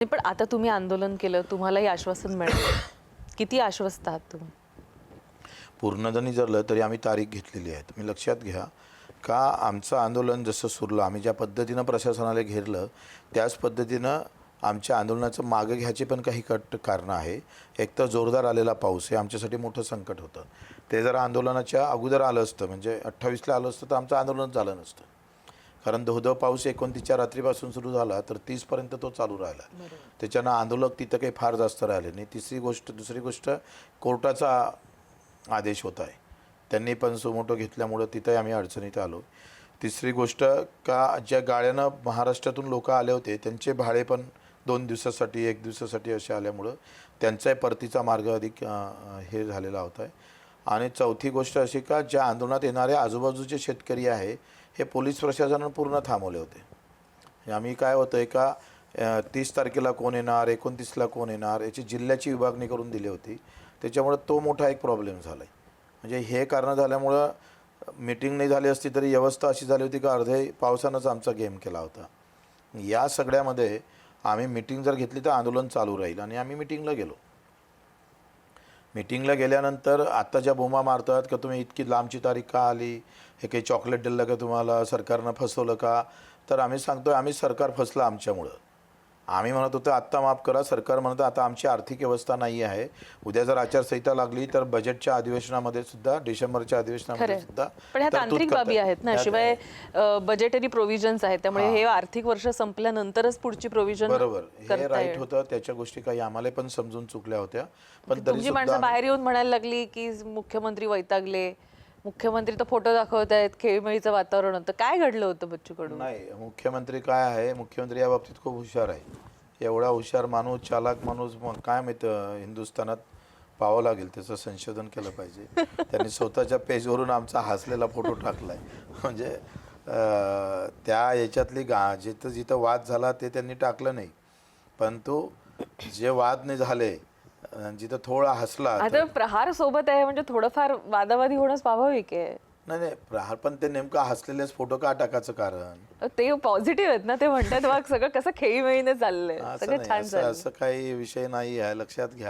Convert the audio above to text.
पण आता तुम्ही आंदोलन केलं, तुम्हालाही आश्वासन मिळालं. किती आश्वस्त आहात तुम्ही? पूर्ण जरी झालं तरी आम्ही तारीख घेतलेली आहे. तुम्ही लक्षात घ्या का आमचं आंदोलन जसं सुरलं, आम्ही ज्या पद्धतीनं प्रशासनाला घेरलं त्याच पद्धतीनं आमच्या आंदोलनाचं मागं घ्यायची पण काही कारणं आहे. एक तर जोरदार आलेला पाऊस हे आमच्यासाठी मोठं संकट होतं. ते जर आंदोलनाच्या अगोदर आलं असतं म्हणजे 28ला आलं असतं तर आमचं आंदोलन झालं नसतं. कारण धो पाऊस 29च्या रात्रीपासून सुरू झाला तर 30पर्यंत तो चालू राहिला. त्याच्यानं आंदोलक तिथं काही फार जास्त राहिले नाही. दुसरी गोष्ट कोर्टाचा आदेश होत आहे, त्यांनी पण सुमोटो घेतल्यामुळं तिथंही आम्ही अडचणीत आलो. तिसरी गोष्ट का ज्या गाड्यानं महाराष्ट्रातून लोक आले होते त्यांचे भाडे पण 2 दिवसासाठी 1 दिवसासाठी असे आल्यामुळं त्यांचाही परतीचा मार्ग अधिक हे झालेला होता आहे. आणि चौथी गोष्ट अशी का ज्या आंदोलनात येणारे आजूबाजूचे शेतकरी आहे हे पोलीस प्रशासनानं पूर्ण थांबवले होते. आम्ही काय होतं आहे का 30 तारखेला कोण येणार, 29ला कोण येणार याची जिल्ह्याची विभागणी करून दिली होती. त्याच्यामुळं तो मोठा एक प्रॉब्लेम झाला आहे. म्हणजे हे कारणं झाल्यामुळं मीटिंग नाही झाली असती तरी व्यवस्था अशी झाली होती का अर्धे पावसानंच आमचा गेम केला होता. या सगळ्यामध्ये आम्ही मीटिंग जर घेतली तर आंदोलन चालू राहील आणि आम्ही मीटिंगला गेलो. मीटिंगला गेल्यानंतर आता ज्या बोंबा मारतात का तुम्ही इतकी लांबची तारीख का आली, हे काही चॉकलेट दिलं का तुम्हाला, सरकारनं फसवलं का, तर आम्ही सांगतो आम्ही सरकार फसलं आमच्यामुळं. आम्ही म्हणत होतो आत्ता माफ करा, सरकार म्हणतं आता आमची आर्थिक व्यवस्था नाही आहे. उद्या जर आचारसंहिता लागली तर बजेटच्या अधिवेशनामध्ये सुद्धा, डिसेंबरच्या अधिवेशनामध्ये सुद्धा पण ह्या तांत्रिक बाबी आहेत ना, शिवाय बजेटरी प्रोव्हिजन्स आहेत, त्यामुळे हे आर्थिक वर्ष संपल्यानंतरच पुढची प्रोव्हिजन बरोबर हे राईट होतं. त्याच्या गोष्टी काही आम्हाला पण समजून चुकल्या होत्या. पण तुमची माणसं बाहेर येऊन म्हणायला लागली की मुख्यमंत्री वैतागले, मुख्यमंत्री तर फोटो दाखवत आहेत, खेळीमेळीचं वातावरण होतं. काय घडलं होतं बच्चू कडू? नाही, मुख्यमंत्री काय आहे, मुख्यमंत्री या बाबतीत खूप हुशार आहे. एवढा हुशार माणूस, चालाक माणूस मग काय माहीत हिंदुस्थानात पाहावं लागेल, त्याचं संशोधन केलं पाहिजे. त्यांनी स्वतःच्या पेजवरून आमचा हसलेला फोटो टाकला आहे. म्हणजे त्या याच्यातली जिथं जिथं वाद झाला ते त्यांनी टाकलं नाही, परंतु जे वाद नाही झाले जिथं थोडा हसला. आता प्रहार सोबत आहे म्हणजे थोडंफार वादावादी होणं स्वाभाविक आहे. नाही प्रहार पण ते नेमका हसलेलेच फोटो का टाकायचं कारण? ते पॉझिटिव्ह आहेत ना, ते म्हणतात मग सगळं कसं खेळीमेळीने चाललंय, सगळं छान चाललंय. असं काही विषय नाही आहे, लक्षात घ्या.